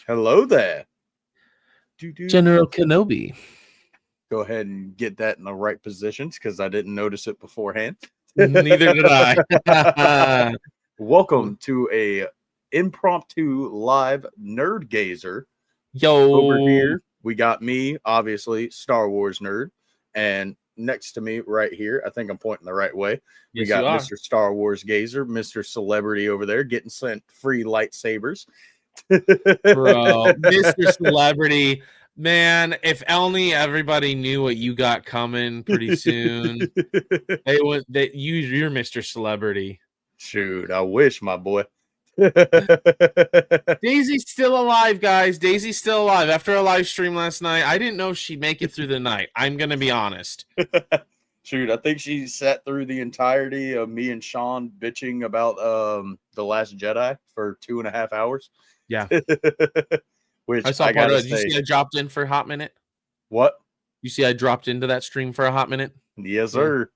Hello there. Do. General Kenobi. Go ahead and get that in the right positions because I didn't notice it beforehand. Neither did I. Welcome to a impromptu live nerd gazer. Over Yo. here, we got me, obviously, Star Wars nerd, and next to me, right here, I think I'm pointing the right way. We Yes, you got are. Mr. Star Wars gazer, Mr. Celebrity over there, getting sent free lightsabers. Bro. Mr. Celebrity. Man, if only everybody knew what you got coming pretty soon. You're Mr. Celebrity. Shoot, I wish, my boy. Daisy's still alive, guys. Daisy's still alive. After a live stream last night, I didn't know she'd make it through the night. I'm gonna be honest. Shoot, I think she sat through the entirety of me and Sean bitching about The Last Jedi for 2.5 hours. Yeah. Which I saw I part gotta of it. Did you see I dropped in for a hot minute? What? You see I dropped into that stream for a hot minute? Yes, sir.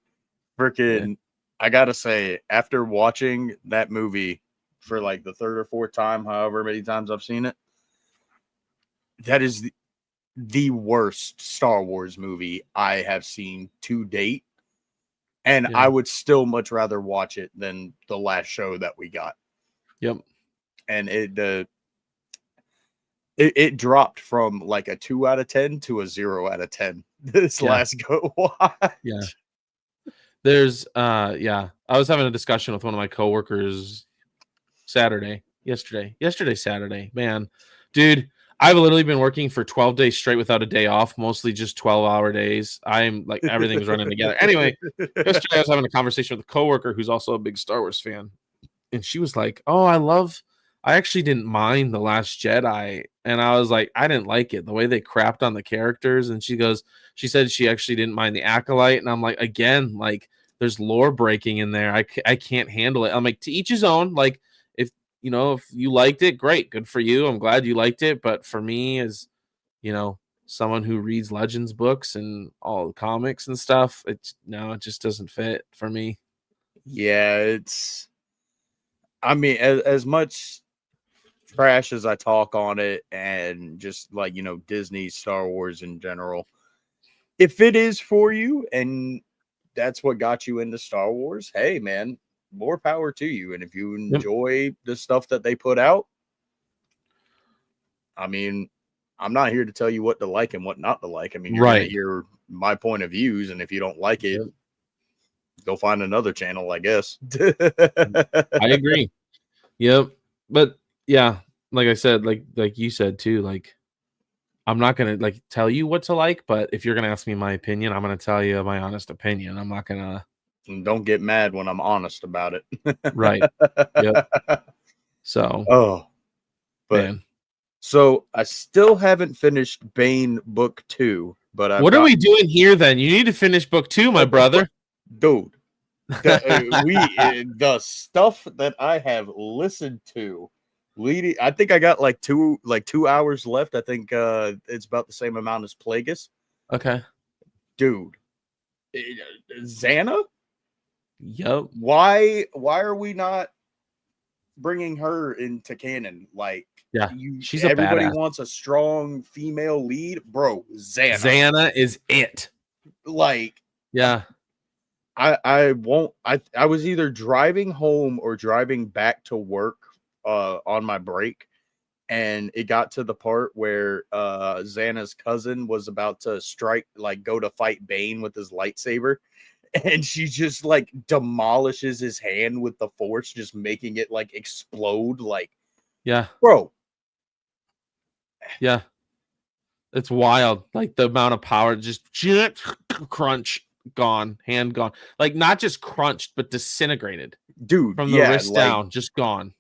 Freaking, I gotta say, after watching that movie for like the third or fourth time, however many times I've seen it, that is the worst Star Wars movie I have seen to date. And I would still much rather watch it than the last show that we got. Yep. And it dropped from like a 2 out of 10 to a 0 out of 10 this last go watch. Yeah. There's I was having a discussion with one of my coworkers yesterday Saturday. Man, dude, I've literally been working for 12 days straight without a day off, mostly just 12-hour days. I'm like, everything's running together. Anyway, yesterday I was having a conversation with a coworker who's also a big Star Wars fan. And she was like, "Oh, I actually didn't mind The Last Jedi." And I was like, I didn't like it, the way they crapped on the characters. And she said she actually didn't mind the Acolyte. And I'm like, again, like, there's lore breaking in there. I can't handle it. I'm like, to each his own. Like, if you liked it, great, good for you. I'm glad you liked it. But for me, as someone who reads Legends books and all the comics and stuff, it just doesn't fit for me. Yeah, I mean, as much trash as I talk on it and just like, Disney, Star Wars in general, if it is for you and that's what got you into Star Wars, hey, man, more power to you. And if you enjoy the stuff that they put out, I mean, I'm not here to tell you what to like and what not to like. I mean, you're going to hear my point of views. And if you don't like it, go find another channel, I guess. I agree. Yep. But yeah, like I said, like you said too, like, I'm not gonna like tell you what to like, but if you're gonna ask me my opinion, I'm gonna tell you my honest opinion. I'm not gonna. And don't get mad when I'm honest about it. Right. Yep. So. But so I still haven't finished Bane book 2, but what are we doing here then? You need to finish book 2, my brother. Dude. The stuff that I have listened to I think I got like 2 hours left. I think it's about the same amount as Plagueis. Okay. Dude. Xana? Yep. Why are we not bringing her into canon? Like, she's everybody wants a strong female lead, bro. Xana is it. Like, yeah. I was either driving home or driving back to work on my break, and it got to the part where Xana's cousin was about to go to fight Bane with his lightsaber, and she just like demolishes his hand with the Force, just making it like explode. Like, bro. Yeah. It's wild. Like the amount of power, just crunch. Gone, hand gone, like not just crunched but disintegrated, dude, from the wrist down, just gone.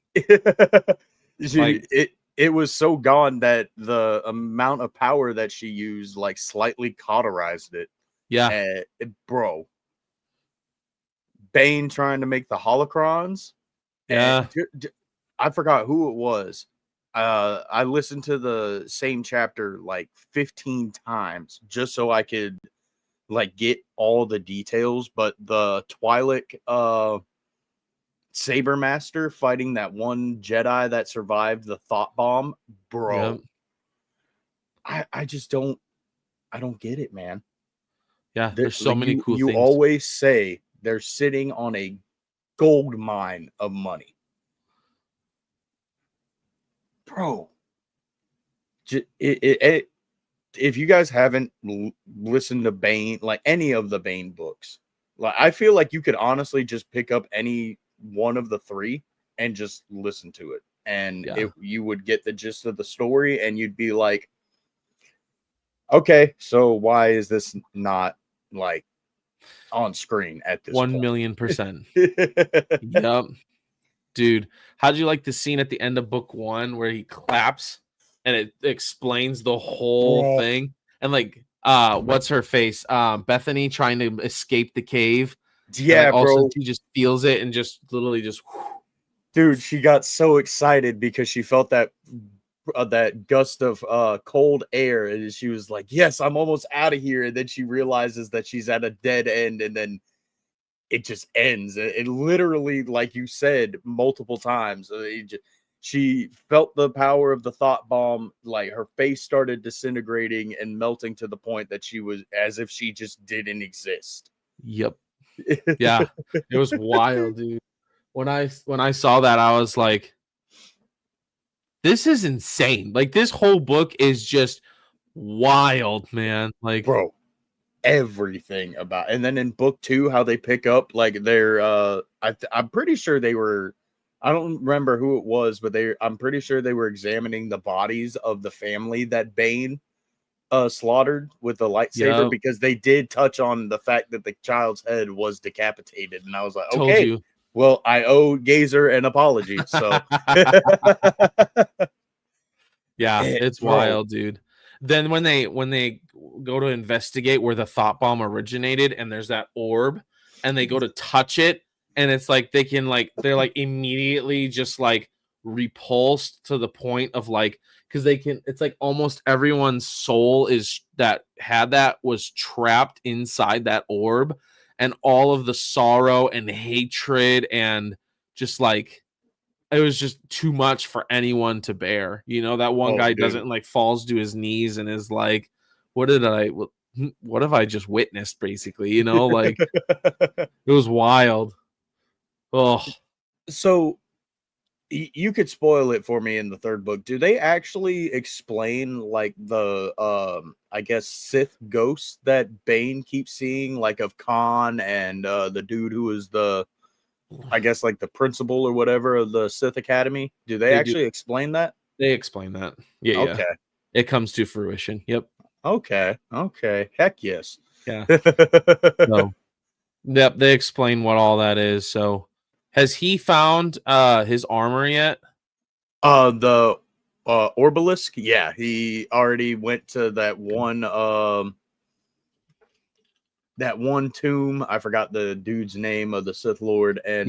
It was so gone that the amount of power that she used like slightly cauterized it. Bro, Bane trying to make the holocrons. I forgot who it was. I listened to the same chapter like 15 times just so I could like get all the details, but the Twi'lek Saber Master fighting that one Jedi that survived the thought bomb, bro. Yep. I don't get it, man. Yeah, there's so Like many cool you things. always say they're sitting on a gold mine of money, bro. If you guys haven't listened to Bane, like any of the Bane books, like I feel like you could honestly just pick up any one of the three and just listen to it, and Yeah. you would get the gist of the story, and you'd be like, okay, so why is this not like on screen at this 1,000,000%. point? Yep. Dude, how'd you like the scene at the end of book 1 where he claps and it explains the whole Bro. thing? And like what's her face? Bethany trying to escape the cave. Yeah, and like, bro. also she just feels it and just literally just Dude, she got so excited because she felt that that gust of cold air, and she was like, yes, I'm almost out of here. And then she realizes that she's at a dead end, and then it just ends. It literally, like you said multiple times, she felt the power of the thought bomb. Like her face started disintegrating and melting to the point that she was as if she just didn't exist. Yep. Yeah. It was wild, dude. When I saw that, I was like, this is insane. Like this whole book is just wild, man. Like, bro, everything about. And then in book 2, how they pick up like their I'm pretty sure they were, I don't remember who it was, but I'm pretty sure they were examining the bodies of the family that Bane slaughtered with the lightsaber, Yep. because they did touch on the fact that the child's head was decapitated, and I was like, Told okay, you. well, I owe Gazer an apology. So yeah, it's bro, wild, dude. Then when they go to investigate where the thought bomb originated, and there's that orb, and they go to touch it, and it's like they can like they're like immediately just like repulsed to the point of like, because they can, it's like almost everyone's soul is that had that was trapped inside that orb, and all of the sorrow and hatred and just like it was just too much for anyone to bear. You know, that one guy dude. doesn't like falls to his knees and is like, what have I just witnessed? Basically, you know, like it was wild. Oh, So you could spoil it for me in the third book. Do they actually explain like the I guess Sith ghosts that Bane keeps seeing, like of Khan and the dude who was the, I guess like the principal or whatever of the Sith Academy? Do they actually explain that? They explain that. Yeah, okay. yeah. It comes to fruition. Yep. Okay. Heck yes. Yeah. No. Yep, they explain what all that is. So has he found his armor yet? The Orbalisk, yeah, he already went to that one tomb. I forgot the dude's name of the Sith Lord, and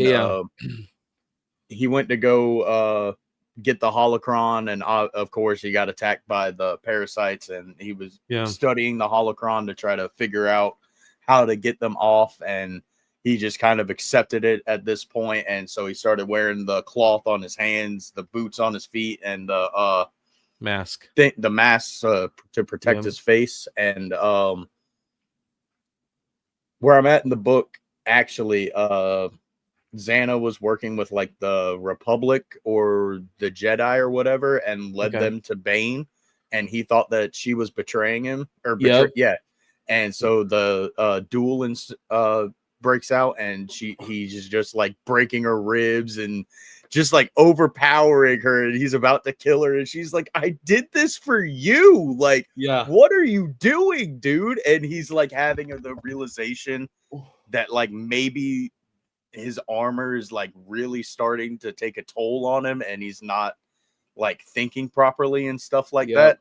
he went to go get the holocron, and of course he got attacked by the parasites, and he was studying the holocron to try to figure out how to get them off, and he just kind of accepted it at this point, and so he started wearing the cloth on his hands, the boots on his feet, and the mask, the mask to protect his face. And where I'm at in the book, actually, Xana was working with like the Republic or the Jedi or whatever, and led them to Bane, and he thought that she was betraying him, or and so the duel breaks out, and he's just like breaking her ribs and just like overpowering her, and he's about to kill her, and she's like, I did this for you, like, what are you doing, dude? And he's like having the realization that like maybe his armor is like really starting to take a toll on him, and he's not like thinking properly and stuff like that.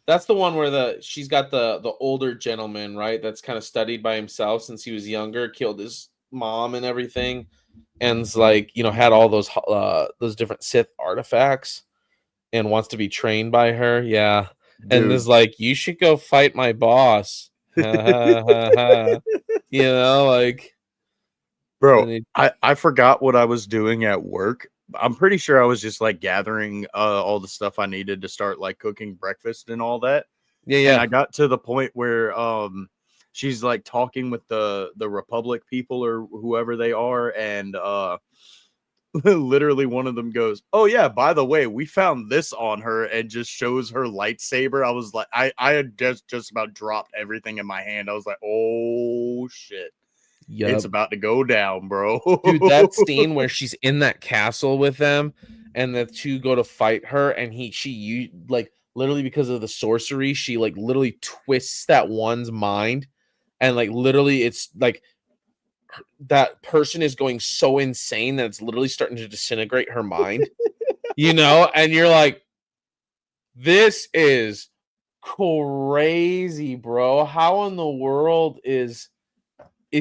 That's the one where she's got the older gentleman, right? That's kind of studied by himself since he was younger, killed his mom and everything, and's like, you know, had all those different Sith artifacts and wants to be trained by her. Yeah. Dude. And is like, you should go fight my boss. You know, like Bro, And then I forgot what I was doing at work. I'm pretty sure I was just like gathering all the stuff I needed to start like cooking breakfast and all that. And yeah. I got to the point where she's like talking with the Republic people or whoever they are, and literally one of them goes, "Oh yeah, by the way, we found this on her," and just shows her lightsaber. I was like, I had just about dropped everything in my hand. I was like, "Oh shit. It's Yep. about to go down, bro." Dude, that scene where she's in that castle with them and the two go to fight her and she like literally because of the sorcery, she like literally twists that one's mind and like literally it's like that person is going so insane that it's literally starting to disintegrate her mind, and you're like, this is crazy, bro. How in the world is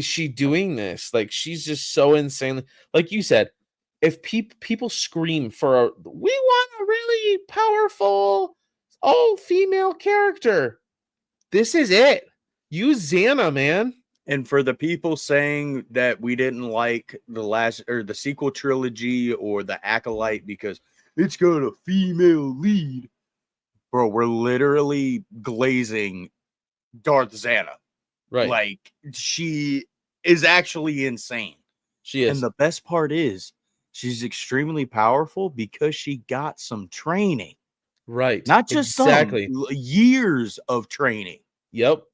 she doing this? Like, she's just so insane. Like you said, if people scream for we want a really powerful all female character, this is it. Use Xana, man. And for the people saying that we didn't like the last or the sequel trilogy or the Acolyte because it's got a female lead, bro, we're literally glazing Darth Xana. Right. Like, she is actually insane. She is. And the best part is she's extremely powerful because she got some training. Right. Not just exactly. some, years of training. Yep.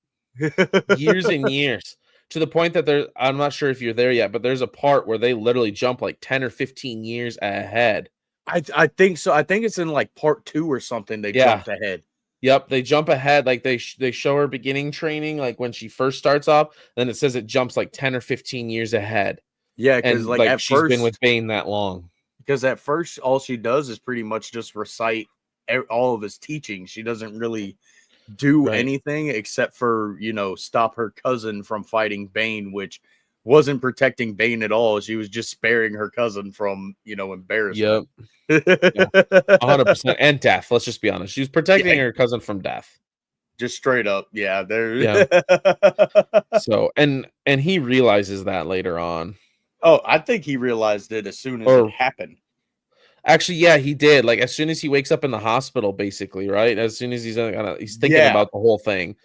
Years and years. To the point that I'm not sure if you're there yet, but there's a part where they literally jump like 10 or 15 years ahead. I think so. I think it's in like part 2 or something. They jumped ahead. Yep, they jump ahead. Like they show her beginning training, like when she first starts off. Then it says it jumps like 10 or 15 years ahead. Yeah, because And like like at she's been first, with Bane that long. because at first all she does is pretty much just recite all of his teachings. She doesn't really do anything except for stop her cousin from fighting Bane, which wasn't protecting Bane at all. She was just sparing her cousin from embarrassment. Yep. 100% and death. Let's just be honest. She was protecting her cousin from death. Just straight up. Yeah. Yeah. So and he realizes that later on. Oh, I think he realized it as soon as it happened. Actually, yeah, he did. Like as soon as he wakes up in the hospital, basically, right? As soon as he's thinking about the whole thing,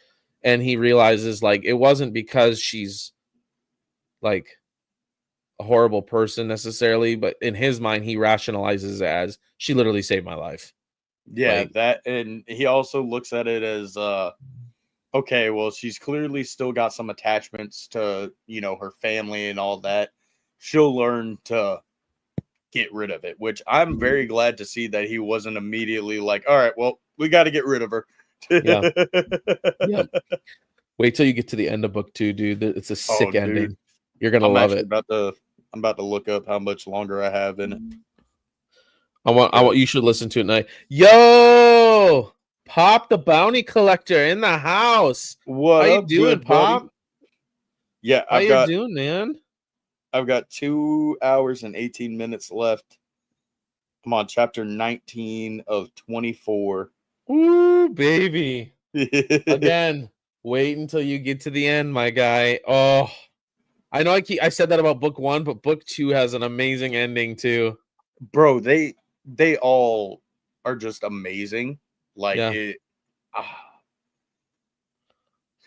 and he realizes like it wasn't because she's like a horrible person necessarily, but in his mind, he rationalizes as she literally saved my life. Yeah, that, and he also looks at it as okay, well, she's clearly still got some attachments to her family and all that. She'll learn to get rid of it, which I'm very glad to see that he wasn't immediately like, all right, well, we got to get rid of her. Yeah. Yep. Wait till you get to the end of book 2, dude. It's a sick ending. Dude. You're gonna love it. I'm about to look up how much longer I have in it. I want you should listen to it tonight. Yo, Pop the Bounty Collector in the house. What how you doing, Pop? Buddy? Yeah, how you doing, man? I've got 2 hours and 18 minutes left. I'm on chapter 19 of 24. Ooh, baby. Again, wait until you get to the end, my guy. Oh, I know I said that about book 1, but book 2 has an amazing ending too. Bro, they all are just amazing. Like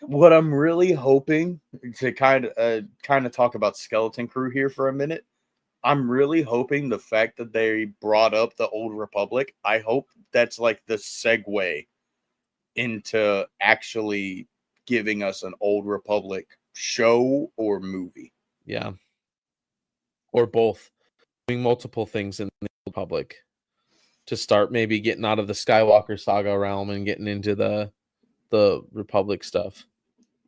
what I'm really hoping to kind of talk about Skeleton Crew here for a minute. I'm really hoping the fact that they brought up the Old Republic, I hope that's like the segue into actually giving us an Old Republic show or movie. Yeah. Or both. Doing multiple things in the Old Republic to start maybe getting out of the Skywalker saga realm and getting into the Republic stuff.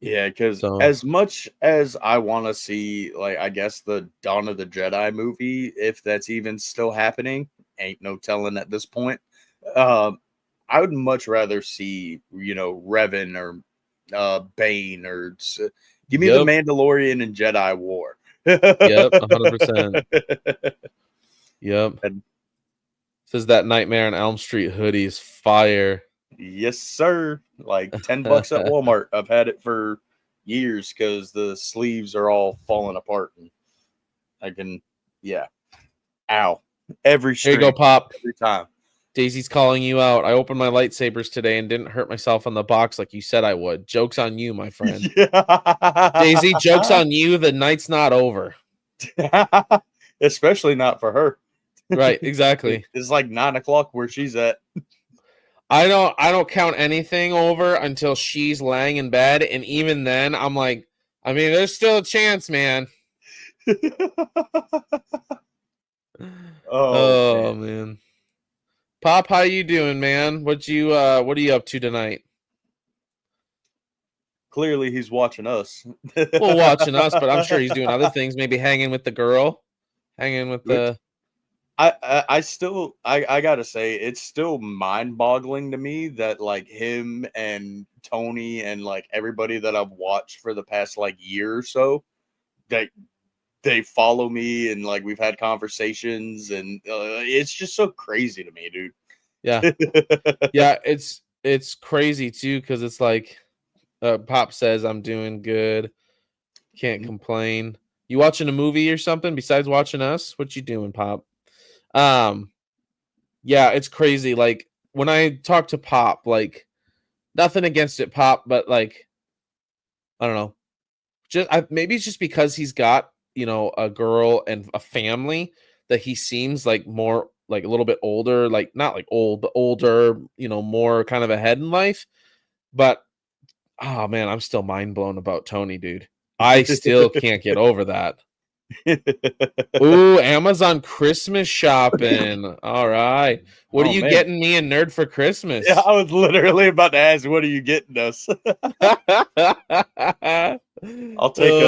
Yeah, because as much as I want to see, like, I guess the Dawn of the Jedi movie, if that's even still happening, ain't no telling at this point. I would much rather see, Revan or Bane or give me the Mandalorian and Jedi War. Yep, 100%. Yep. Says that Nightmare on Elm Street hoodie is fire. Yes, sir. Like $10 at Walmart. I've had it for years because the sleeves are all falling apart. I can, yeah. Ow. Every Here you stream, go, Pop. every time. Daisy's calling you out. I opened my lightsabers today and didn't hurt myself on the box like you said I would. Joke's on you, my friend. Daisy, joke's on you. The night's not over. Especially not for her. Right, exactly. It's like 9 o'clock where she's at. I don't count anything over until she's laying in bed, and even then, I'm like, I mean, there's still a chance, man. Oh man. Pop, how you doing, man? What are you up to tonight? Clearly, he's watching us. Well, watching us, but I'm sure he's doing other things. Maybe hanging with the girl, hanging with the. I gotta say, it's still mind-boggling to me that like him and Tony and like everybody that I've watched for the past like year or so, that they follow me and like we've had conversations, and it's just so crazy to me, dude. Yeah, yeah, it's crazy too because it's like, Pop says I'm doing good, can't complain. You watching a movie or something besides watching us? What you doing, Pop? Yeah, it's crazy. Like when I talk to Pop, like nothing against it, Pop, but like I don't know. Maybe it's just because he's got, a girl and a family that he seems like more like a little bit older, like not like old, but older, more kind of ahead in life. But oh man, I'm still mind blown about Tony, dude. I still can't get over that. Ooh, Amazon Christmas shopping. All right. What are you getting me and Nerd for Christmas? Yeah, I was literally about to ask, what are you getting us? I'll take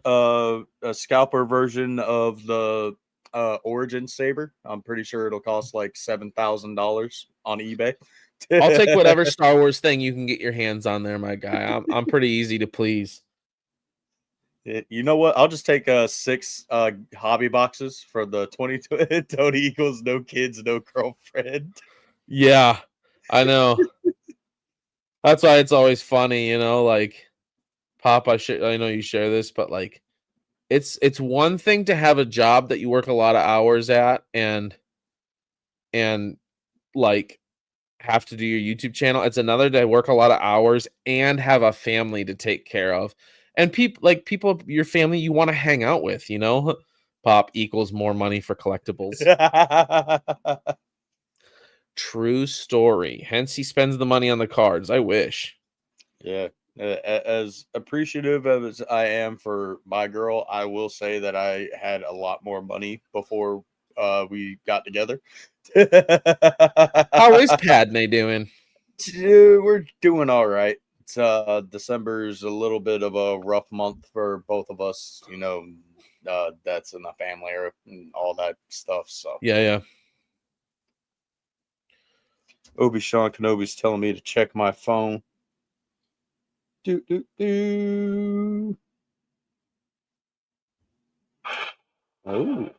a scalper version of the Origin Saber. I'm pretty sure it'll cost like $7,000 on eBay. I'll take whatever Star Wars thing you can get your hands on there, my guy. I'm pretty easy to please. You know what? I'll just take 6 hobby boxes for the 20 Tony equals no kids, no girlfriend. Yeah, I know. That's why it's always funny, like Pop, I know you share this, but like it's one thing to have a job that you work a lot of hours at and like have to do your YouTube channel. It's another to work a lot of hours and have a family to take care of. And people, your family you want to hang out with, Pop equals more money for collectibles. True story. Hence he spends the money on the cards. I wish. Yeah. As appreciative as I am for my girl, I will say that I had a lot more money before we got together. How is Padme doing? We're doing all right. It's December's a little bit of a rough month for both of us, that's in the family and all that stuff. So yeah. Obi-Wan Kenobi's telling me to check my phone. Oh. Ooh,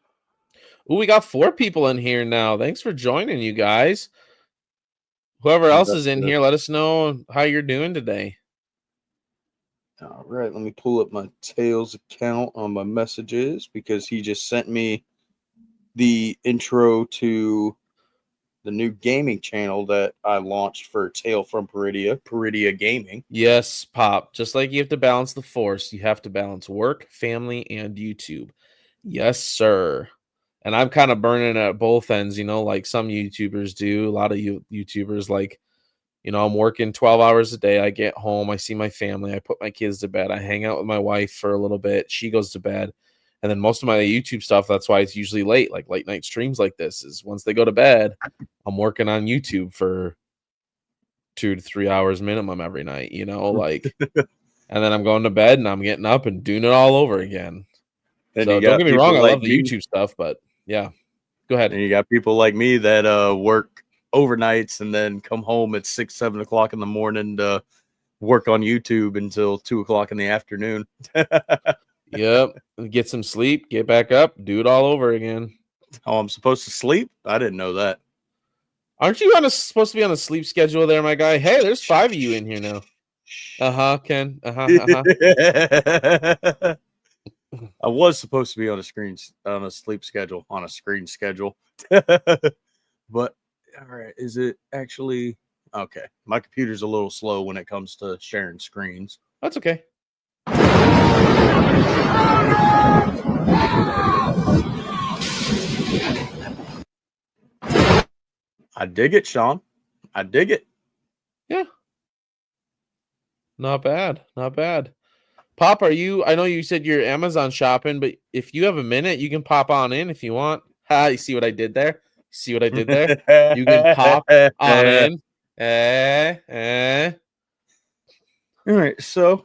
we got 4 people in here now. Thanks for joining, you guys. Whoever else is in here, let us know how you're doing today. All right, let me pull up my Tails account on my messages because he just sent me the intro to the new gaming channel that I launched for Tale from Peridia Gaming. Yes, Pop. Just like you have to balance the Force, you have to balance work, family, and YouTube. Yes, sir. And I'm kind of burning at both ends, like some YouTubers do. A lot of YouTubers, like, I'm working 12 hours a day. I get home, I see my family, I put my kids to bed, I hang out with my wife for a little bit. She goes to bed. And then most of my YouTube stuff, that's why it's usually late, like late night streams like this, is once they go to bed, I'm working on YouTube for 2 to 3 hours minimum every night, like, and then I'm going to bed and I'm getting up and doing it all over again. And so don't get me wrong, I love the YouTube stuff, but yeah, go ahead. And you got people like me that work overnights and then come home at 6, 7 o'clock in the morning to work on YouTube until 2 o'clock in the afternoon. Yep. Get some sleep, get back up, do it all over again. Oh, I'm supposed to sleep? I didn't know that. Aren't you supposed to be on a sleep schedule there, my guy? Hey, there's 5 of you in here now. Ken. I was supposed to be on a screen on a sleep schedule on a screen schedule, but all right, is it actually okay? My computer's a little slow when it comes to sharing screens. That's okay. I dig it, Sean. I dig it. Yeah. Not bad. Not bad. Pop, I know you said you're Amazon shopping, but if you have a minute, you can pop on in if you want. Ha, you see what I did there? See what I did there? You can pop on in. All right, so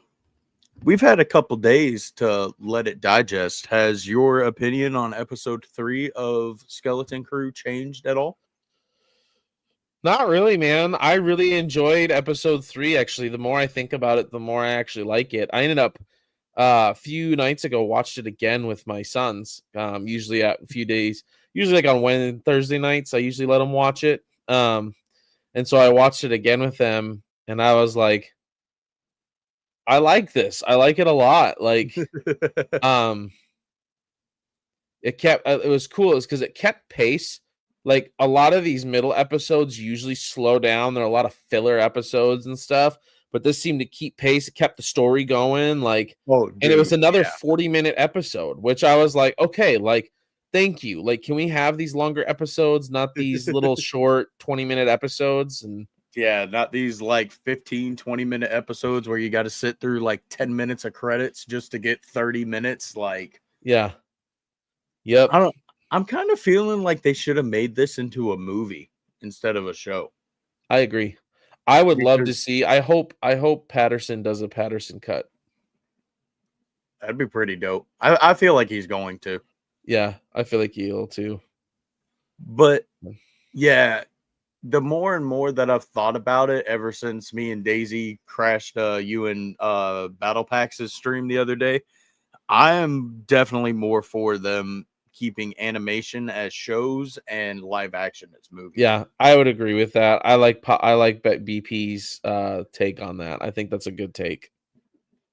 we've had a couple days to let it digest. Has your opinion on episode 3 of Skeleton Crew changed at all? Not really, man. I really enjoyed episode 3. Actually, the more I think about it, the more I actually like it. I ended up a few nights ago watched it again with my sons. Usually a few days, usually like on Wednesday, Thursday nights. I usually let them watch it. And so I watched it again with them, and I was like, I like this. I like it a lot. Like, it was cool. It's because it kept pace. Like a lot of these middle episodes usually slow down. There are a lot of filler episodes and stuff, but this seemed to keep pace. It kept the story going. Like, Oh, and it was dude, another yeah. 40-minute episode, which I was like, okay, like, thank you. Like, can we have these longer episodes, not these little short 20-minute episodes? And Yeah, not these like 15, 20-minute episodes where you got to sit through like 10 minutes of credits just to get 30 minutes. Like, yeah, yep, I'm kind of feeling like they should have made this into a movie instead of a show. I agree. I would love to Because see. I hope Patterson does a Patterson cut. that'd be pretty dope. I feel like he's going to. Yeah, I feel like he'll too. But yeah, the more and more that I've thought about it ever since me and Daisy crashed you and Battle Packs' stream the other day, I am definitely more for them keeping animation as shows and live action as movies. Yeah, I would agree with that. I like BP's take on that. I think that's a good take.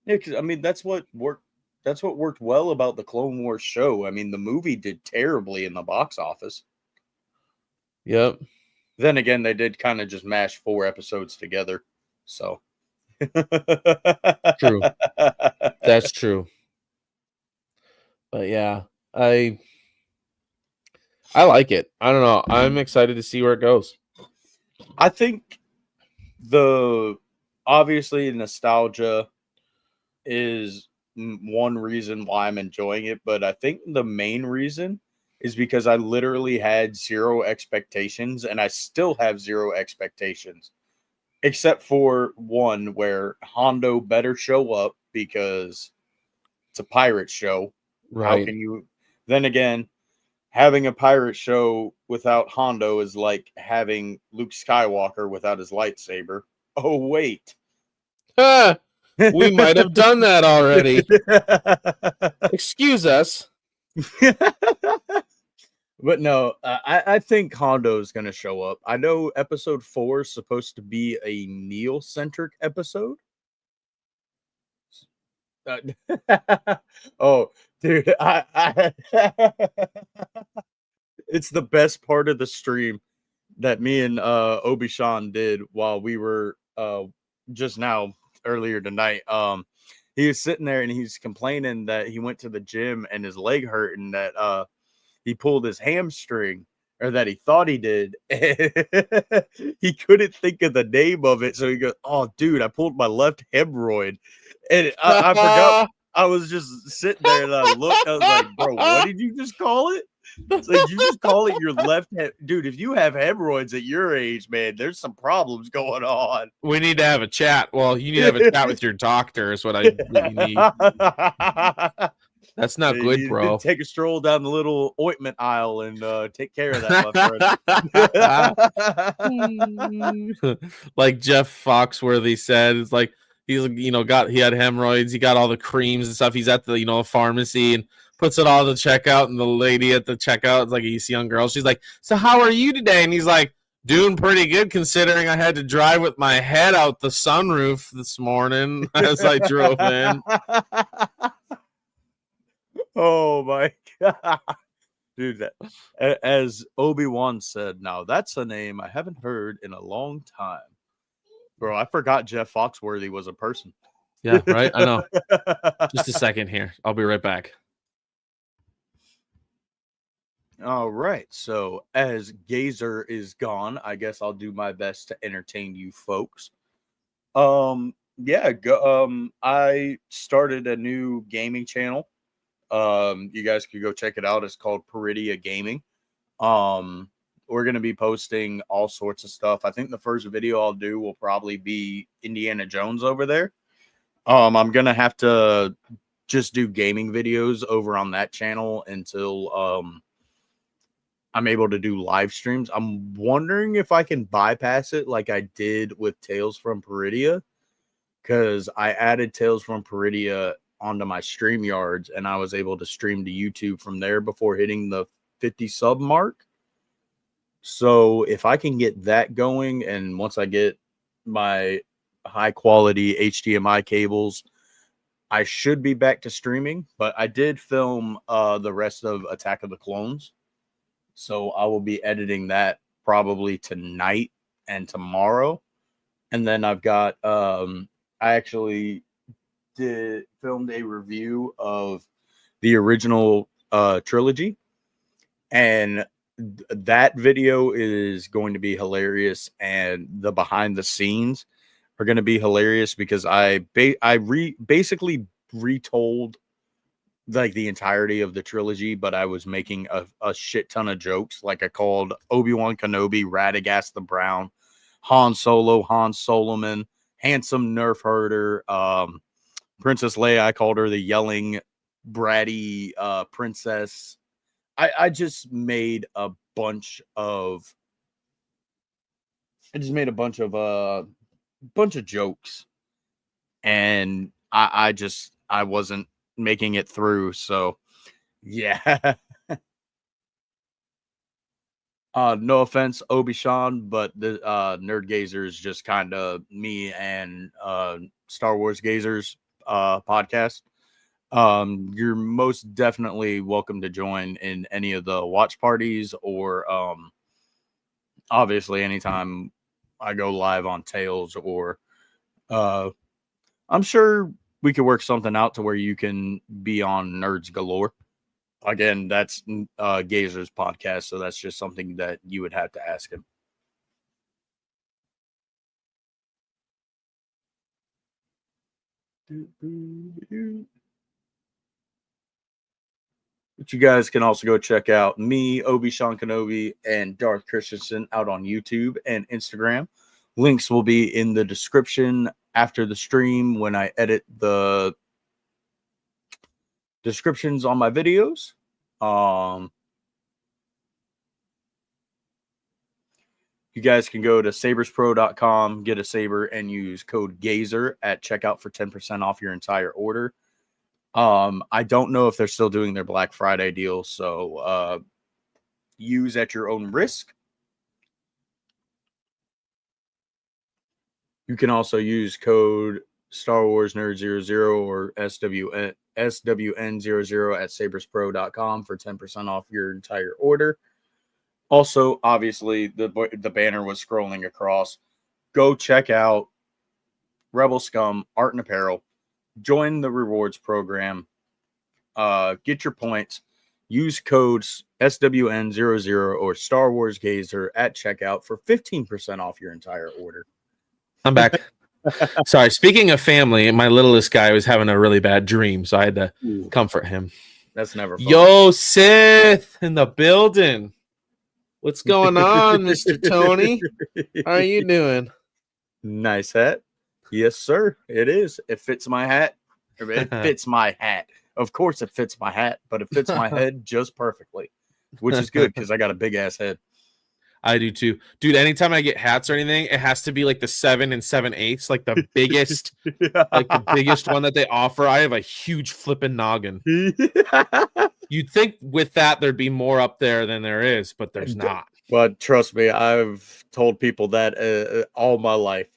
Yeah, because I mean that's what worked. That's what worked well about the Clone Wars show. I mean, the movie did terribly in the box office. Yep. Then again, they did kind of just mash 4 episodes together. So True. That's true. But yeah, I like it. I don't know. I'm excited to see where it goes. I think the obviously nostalgia is one reason why I'm enjoying it, but I think the main reason is because I literally had 0 expectations and I still have 0 expectations, except for one where Hondo better show up because it's a pirate show. Right. How can you? Then again, having a pirate show without Hondo is like having Luke Skywalker without his lightsaber. Oh, wait. We might have done that already. Excuse us. But no, I think Hondo is going to show up. I know episode 4 is supposed to be a Neo-centric episode. Oh, dude, it's the best part of the stream that me and Obi-Shan did while we were just now earlier tonight. He was sitting there and he's complaining that he went to the gym and his leg hurt and that he pulled his hamstring, or that he thought he did. He couldn't think of the name of it, so he goes, "Oh, dude, I pulled my left hemorrhoid," and I forgot. I was just sitting there and I looked. I was like, "Bro, what did you just call it?" It's like, you just call it your left head, dude. If you have hemorrhoids at your age, man, there's some problems going on. We need to have a chat. Well, you need to have a chat with your doctor. Is what you need. That's not good, You bro. take a stroll down the little ointment aisle and take care of that, my friend. Like Jeff Foxworthy said, it's like he had hemorrhoids, he got all the creams and stuff. He's at the pharmacy and puts it all to checkout, and the lady at the checkout, it's like a young girl. She's like, "So how are you today?" And he's like, "Doing pretty good considering I had to drive with my head out the sunroof this morning as I drove in." Oh my god, dude! As Obi-Wan said, now that's a name I haven't heard in a long time, bro. I forgot Jeff Foxworthy was a person. Yeah, right. I know. Just a second here. I'll be right back. All right. So as Gazer is gone, I guess I'll do my best to entertain you folks. Yeah, I started a new gaming channel. You guys could go check it out. It's called Peridia Gaming. Um, we're gonna be posting all sorts of stuff. I think the first video I'll do will probably be Indiana Jones over there. I'm gonna have to just do gaming videos over on that channel until I'm able to do live streams. I'm wondering if I can bypass it like I did with Tales from Peridia, because I added Tales from Peridia onto my StreamYards and I was able to stream to YouTube from there before hitting the 50 sub mark. So if I can get that going, and once I get my high quality HDMI cables, I should be back to streaming. But I did film the rest of Attack of the Clones. So I will be editing that probably tonight and tomorrow. And then I've got I actually filmed a review of the original trilogy, and that video is going to be hilarious, and the behind the scenes are going to be hilarious because I basically retold like the entirety of the trilogy, but I was making a shit ton of jokes. Like I called Obi-Wan Kenobi Radagast the Brown, Han Solo Han Solomon, handsome nerf herder, Princess Leia, I called her the yelling bratty princess. I just made a bunch of bunch of jokes, and I wasn't making it through. So yeah. No offense, Obi-Shawn, but the Nerd Gazer is just kind of me and Star Wars Gazers podcast. You're most definitely welcome to join in any of the watch parties, or obviously anytime I go live on Tales, or I'm sure we could work something out to where you can be on Nerds Galore. Again, that's Gazer's podcast, so that's just something that you would have to ask him. But you guys can also go check out me, Obi-Shawn Kenobi, and Darth Christensen out on YouTube and Instagram. Links will be in the description after the stream when I edit the descriptions on my videos. You guys can go to saberspro.com, get a saber, and use code GAZER at checkout for 10% off your entire order. I don't know if they're still doing their Black Friday deal, so use at your own risk. You can also use code Star Wars Nerd 00 or SWN00 at saberspro.com for 10% off your entire order. Also, obviously, the banner was scrolling across. Go check out Rebel Scum Art and Apparel. Join the rewards program. Get your points. Use codes SWN00 or Star Wars Gazer at checkout for 15% off your entire order. I'm back. Sorry. Speaking of family, my littlest guy was having a really bad dream, so I had to comfort him. That's never fun. Yo, Sith in the building. What's going on, Mr. Tony? How are you doing? Nice hat. Yes, sir. It is. It fits my hat. It fits my hat. Of course it fits my hat, but it fits my head just perfectly, which is good because I got a big ass head. I do too. Dude, anytime I get hats or anything, it has to be like the 7 7/8, like the biggest, like the biggest one that they offer. I have a huge flipping noggin. You'd think with that there'd be more up there than there is, but there's not. But trust me, I've told people that all my life.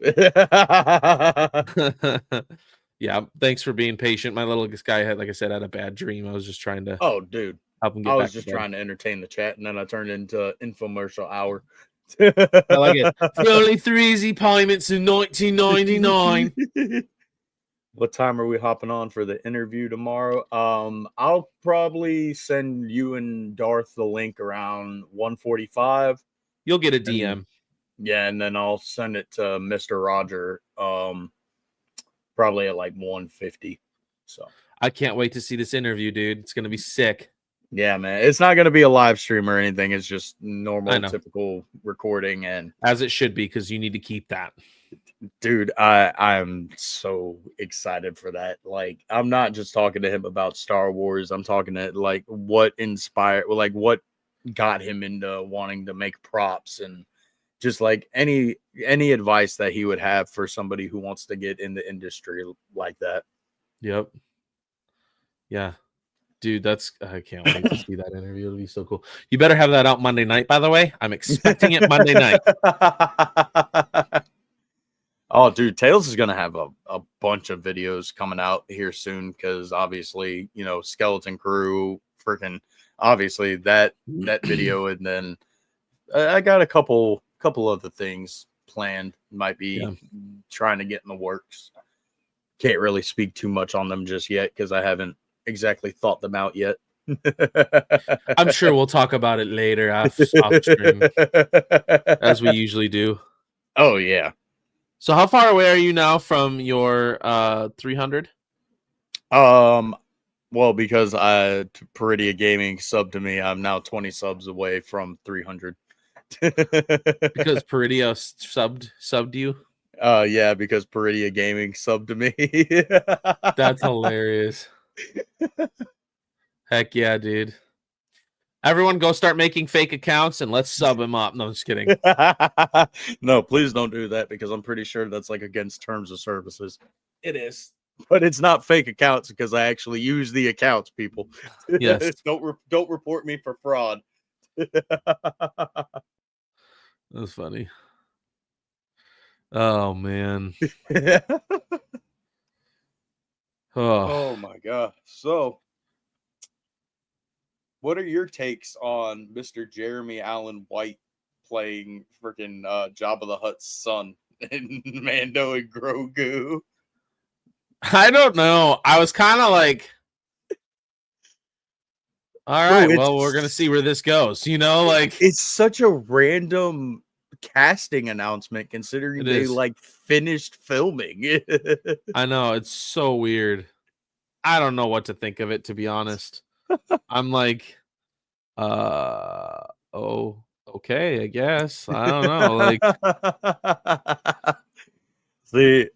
Yeah, thanks for being patient. My little guy had, like I said, had a bad dream. I was just trying to Oh, dude. help him I get was back to just bed. trying to entertain the chat, and then I turned into infomercial hour. I like it. For only 3 easy payments in 1999. What time are we hopping on for the interview tomorrow? I'll probably send you and Darth the link around 1:45. You'll get a And DM. yeah, and then I'll send it to Mr. Roger probably at like 1:50. So I can't wait to see this interview, dude. It's gonna be sick. yeah, man. It's not gonna be a live stream or anything. It's just I normal, know. typical recording. And As it should be, because you need to keep that. dude, I'm so excited for that. Like, I'm not just talking to him about Star Wars. I'm talking to like what inspired, like what got him into wanting to make props, and just like any advice that he would have for somebody who wants to get in the industry like that. Yep. Yeah. Dude, I can't wait to see that interview. It'll be so cool. You better have that out Monday night, by the way. I'm expecting it Monday night. Oh, dude, Tails is gonna have a bunch of videos coming out here soon because obviously, you know, Skeleton Crew, freaking obviously that video, and then I got a couple other things planned. Might be trying to get in the works. Can't really speak too much on them just yet because I haven't exactly thought them out yet. I'm sure we'll talk about it later off stream, as we usually do. Oh yeah. So how far away are you now from your 300? Well, because Peridia Gaming subbed to me, I'm now 20 subs away from 300. Because Peridia subbed you? Yeah, because Peridia Gaming subbed to me. That's hilarious. Heck yeah, dude. Everyone go start making fake accounts and let's sub him up. No, I'm just kidding. No, please don't do that because I'm pretty sure that's like against terms of services. It is. But it's not fake accounts because I actually use the accounts, people. Yes. Don't report me for fraud. That's funny. Oh man. Oh my god. So what are your takes on Mr. Jeremy Allen White playing freaking Jabba the Hutt's son in Mando and Grogu? I don't know. I was kind of like, all right, well, we're gonna see where this goes. You know, like it's such a random casting announcement considering they like finished filming. I know, it's so weird. I don't know what to think of it, to be honest. I'm like, oh, okay, I guess. I don't know. Like, see,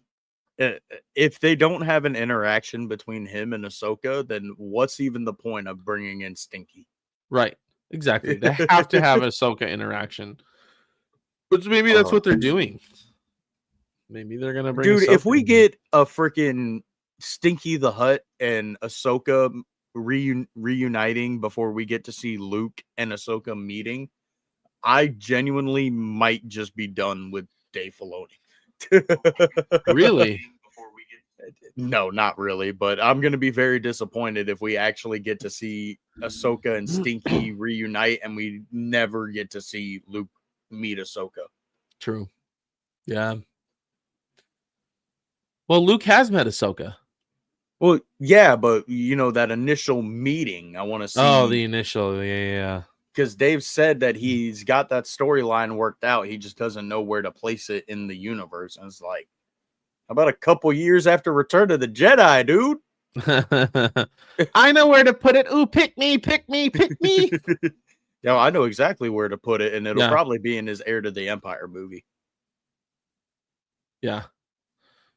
if they don't have an interaction between him and Ahsoka, then what's even the point of bringing in Stinky? Right, exactly. They have to have a Ahsoka interaction. But maybe that's what they're doing. Maybe they're gonna bring. Dude, Ahsoka if we get a freaking Stinky the Hutt and Ahsoka reuniting before we get to see Luke and Ahsoka meeting, I genuinely might just be done with Dave Filoni. Really? No, not really, but I'm going to be very disappointed if we actually get to see Ahsoka and Stinky reunite and we never get to see Luke meet Ahsoka. True. Yeah. Well, Luke has met Ahsoka. Well, yeah, but you know, that initial meeting, I want to see. Oh, the initial, yeah. Because Dave said that he's got that storyline worked out. He just doesn't know where to place it in the universe. And it's like, how about a couple years after Return of the Jedi, dude? I know where to put it. Ooh, pick me, pick me, pick me. Yeah, I know exactly where to put it, and it'll probably be in his Heir to the Empire movie. Yeah.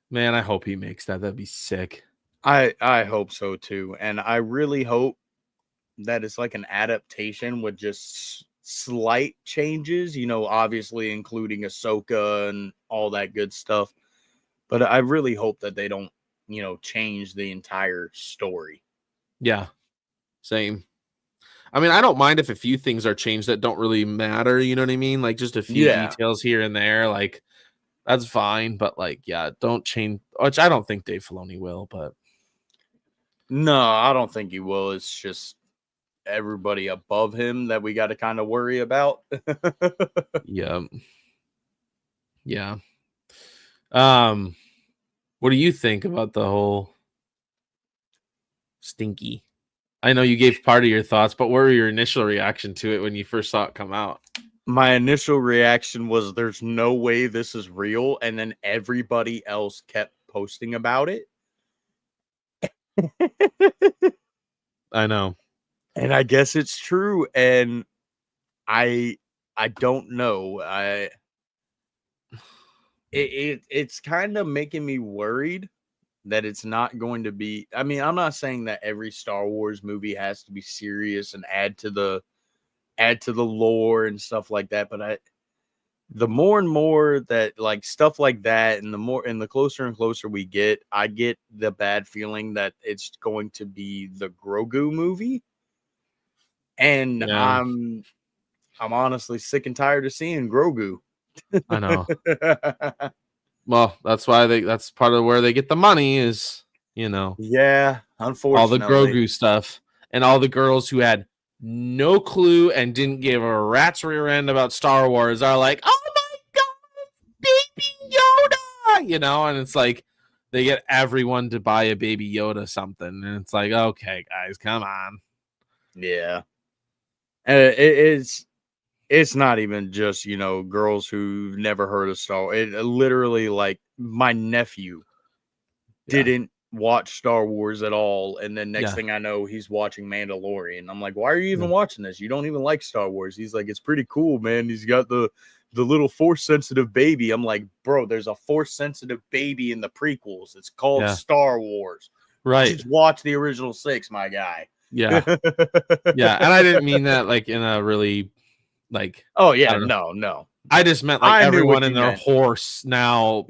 Man, I hope he makes that. That'd be sick. I hope so too. And I really hope that it's like an adaptation with just slight changes, you know, obviously including Ahsoka and all that good stuff. But I really hope that they don't, you know, change the entire story. Yeah. Same. I mean, I don't mind if a few things are changed that don't really matter, you know what I mean? Like just a few details here and there, like That's fine, but like, yeah, don't change. Which I don't think Dave Filoni will, but No, I don't think he will. It's just everybody above him that we got to kind of worry about. yeah, yeah. What do you think about the whole Stinky? I know you gave part of your thoughts, but what were your initial reaction to it when you first saw it come out? My initial reaction was there's no way this is real, and then everybody else kept posting about it. I know. And I guess it's true, and I don't know. It's kind of making me worried that it's not going to be. I mean, I'm not saying that every Star Wars movie has to be serious and add to the lore and stuff like that, but the more and more that like stuff like that, and the closer and closer we get, I get the bad feeling that it's going to be the Grogu movie. And Yeah, I'm honestly sick and tired of seeing Grogu. I know. Well, that's why that's part of where they get the money is, Yeah, all the unfortunately. Grogu stuff and all the girls who had no clue and didn't give a rat's rear end about Star Wars are like, oh my god, baby Yoda, and it's like they get everyone to buy a baby Yoda something, and it's like, okay, guys, come on. Yeah. It's not even just, girls who've never heard of Star Wars. It literally, like, my nephew Yeah, didn't watch Star Wars at all, and then next yeah, thing I know, he's watching Mandalorian. I'm like, why are you yeah. even watching this? You don't even like Star Wars. He's like, it's pretty cool, man. He's got the little force sensitive baby. I'm like, bro, there's a force sensitive baby in the prequels. It's called Yeah. Star Wars. Right. Just watch the original 6, my guy. Yeah. Yeah. And I didn't mean that like in a really like, Oh I yeah, don't know. no. I just meant like I knew everyone what and you their meant. horse now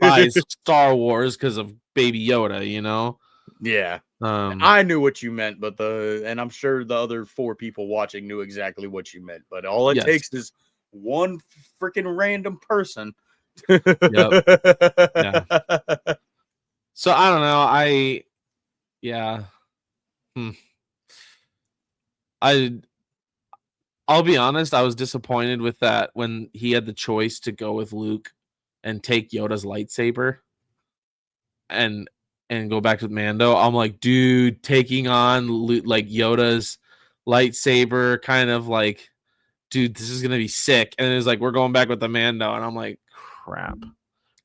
buys Star Wars because of Baby Yoda, Yeah. Um, I knew what you meant, but and I'm sure the other 4 people watching knew exactly what you meant. But all it yes. takes is one freaking random person. Yep. Yeah. So I don't know. Yeah. I'll be honest, I was disappointed with that when he had the choice to go with Luke and take Yoda's lightsaber and go back to Mando. I'm like, dude, taking on like Yoda's lightsaber, kind of like, dude, this is gonna be sick. And it's like, we're going back with the Mando, and I'm like, crap.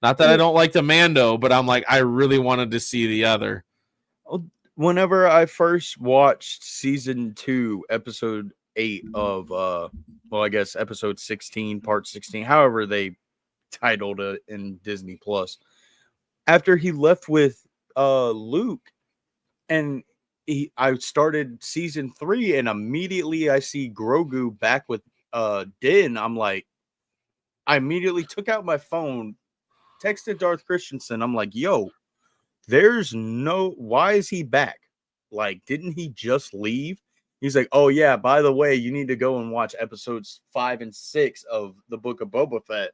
Not that I don't like the Mando, but I'm like, I really wanted to see the other. Whenever I first watched season 2, episode 8 of I guess episode 16, part 16, however they titled it in Disney Plus. After he left with Luke, and I started season 3, and immediately I see Grogu back with Din. I'm like, I immediately took out my phone, texted Darth Christensen. I'm like, yo, why is he back? Like, didn't he just leave? He's like, oh yeah, by the way, you need to go and watch episodes 5 and 6 of the Book of Boba Fett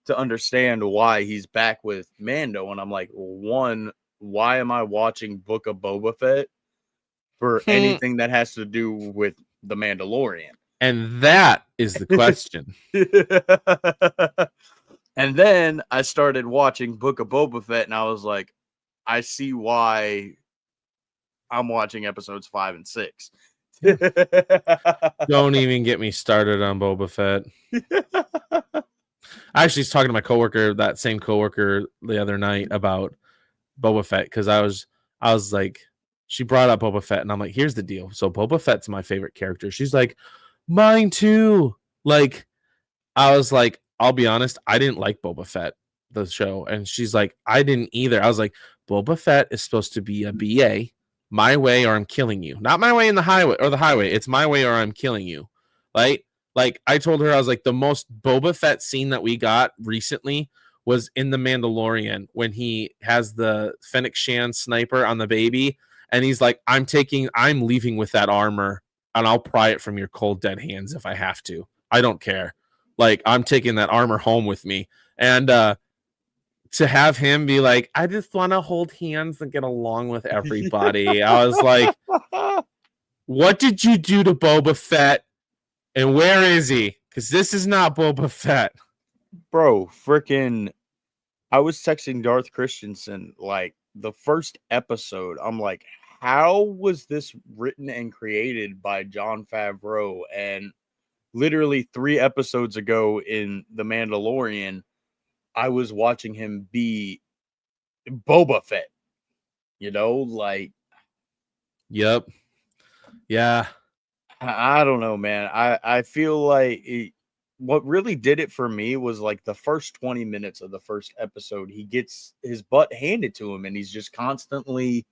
to understand why he's back with Mando. And I'm like, one, why am I watching Book of Boba Fett for anything that has to do with the Mandalorian? And that is the question. And then I started watching Book of Boba Fett, and I was like, I see why I'm watching episodes 5 and 6. Don't even get me started on Boba Fett. I actually was talking to my coworker, that same coworker, the other night about Boba Fett, because I was like, she brought up Boba Fett, and I'm like, here's the deal. So Boba Fett's my favorite character. She's like, mine too. Like, I was like, I'll be honest, I didn't like Boba Fett, the show. And she's like, I didn't either. I was like, Boba Fett is supposed to be a BA, my way or I'm killing you. Not my way in the highway or the highway. It's my way or I'm killing you. Right? Like, I told her, I was like, the most Boba Fett scene that we got recently was in The Mandalorian when he has the Fennec Shan sniper on the baby. And he's like, I'm leaving with that armor and I'll pry it from your cold, dead hands if I have to. I don't care. Like, I'm taking that armor home with me. And to have him be like, I just want to hold hands and get along with everybody. I was like, what did you do to Boba Fett? And where is he? Because this is not Boba Fett. Bro, freaking I was texting Darth Christensen like the first episode. I'm like, how was this written and created by Jon Favreau? And literally 3 episodes ago in The Mandalorian, I was watching him be Boba Fett. You know, like Yep. Yeah. I don't know, man. I feel like what really did it for me was like the first 20 minutes of the first episode. He gets his butt handed to him, and he's just constantly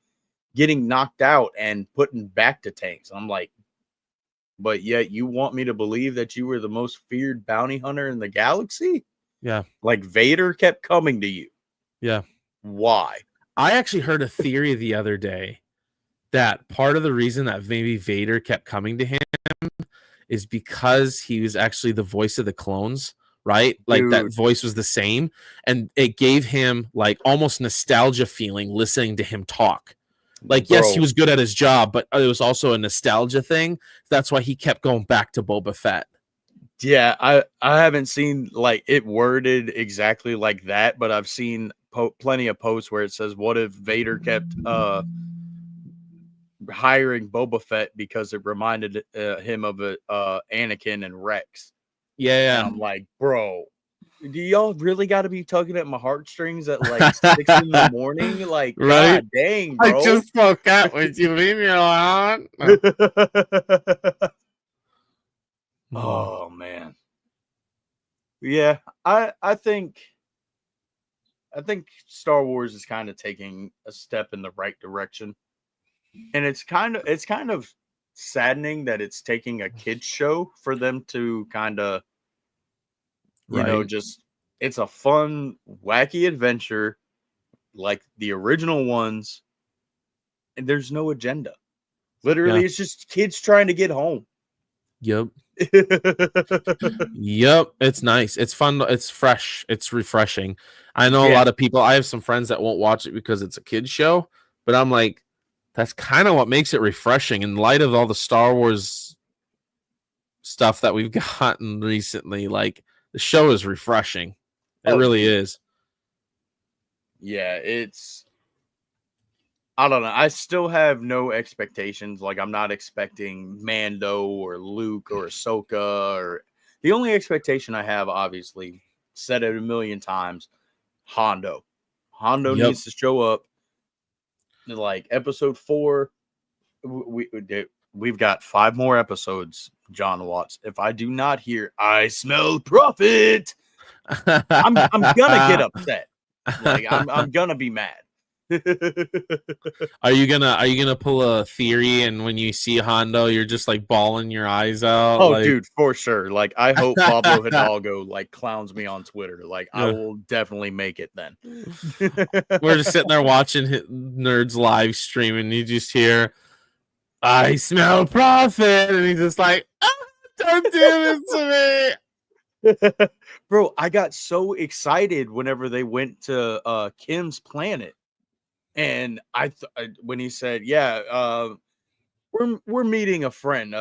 getting knocked out and putting back to tanks. I'm like, but yet you want me to believe that you were the most feared bounty hunter in the galaxy? Yeah. Like Vader kept coming to you. Yeah. Why? I actually heard a theory the other day that part of the reason that maybe Vader kept coming to him is because he was actually the voice of the clones, right? Like that Dude. voice was the same, and it gave him like almost nostalgia feeling listening to him talk. Like, yes, he was good at his job, but it was also a nostalgia thing. That's why he kept going back to Boba Fett. Yeah, I haven't seen like it worded exactly like that, but I've seen plenty of posts where it says, "What if Vader kept hiring Boba Fett because it reminded him of Anakin and Rex?" Yeah, And I'm like, bro, do y'all really got to be tugging at my heartstrings at like 6 in the morning? Like, right? God dang, bro! I just spoke out. Would you leave me alone? No. Oh man, yeah, I think Star Wars is kind of taking a step in the right direction, and it's kind of saddening that it's taking a kids show for them to kind of, you know, Right. just it's a fun, wacky adventure like the original ones, and there's no agenda. Literally, Yeah. it's just kids trying to get home. Yep. Yep. It's nice. It's fun. It's fresh. It's refreshing. I know a Yeah. lot of people, I have some friends that won't watch it because it's a kid's show, but I'm like, that's kind of what makes it refreshing in light of all the Star Wars stuff that we've gotten recently. Like, the show is refreshing. It really is. Yeah, I don't know. I still have no expectations. Like, I'm not expecting Mando or Luke or Ahsoka. Or the only expectation I have, obviously, said it a million times, Hondo. Hondo Yep. needs to show up. Like episode 4, we've got 5 more episodes, John Watts. If I do not hear "I smell profit," I'm gonna get upset. Like I'm gonna be mad. Are you gonna pull a theory, and when you see Hondo, you're just like bawling your eyes out? Oh, like... dude, for sure. Like, I hope Pablo Hidalgo like clowns me on Twitter. Like, I Yeah. will definitely make it then. We're just sitting there watching Nerds live stream, and you just hear, "I smell profit," and he's just like, "Don't do this to me." Bro, I got so excited whenever they went to Kim's planet. And when he said, "Yeah, we're meeting a friend.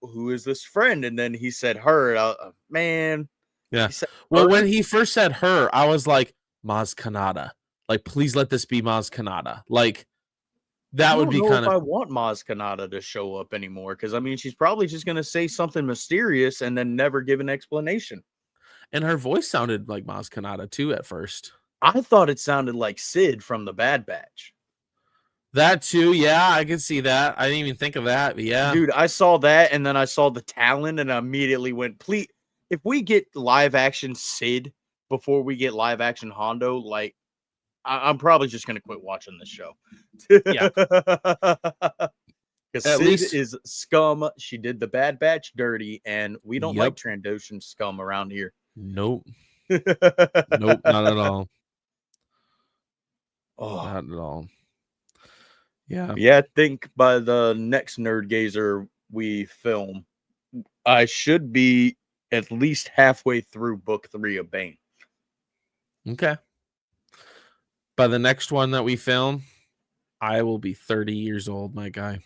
Who is this friend?" And then he said, "Her." Man, Yeah. he said, Well, "Her?" when he first said her, I was like, Maz Kanata. Like, please let this be Maz Kanata. Like, that I would don't be know kind if of... I want Maz Kanata to show up anymore, because I mean, she's probably just gonna say something mysterious and then never give an explanation. And her voice sounded like Maz Kanata too at first. I thought it sounded like Sid from the Bad Batch. That too, yeah, I can see that. I didn't even think of that, but yeah. Dude, I saw that, and then I saw the Talon, and I immediately went, please, if we get live action Sid before we get live action Hondo, like, I'm probably just gonna quit watching this show. Yeah. Because At Sid least... is scum. She did the Bad Batch dirty, and we don't like Yep. Trandoshan scum around here. Nope. Nope, not at all. Oh. Not at all. Yeah. Yeah, I think by the next Nerd Gazer we film, I should be at least halfway through book 3 of Bane. Okay. By the next one that we film, I will be 30 years old, my guy.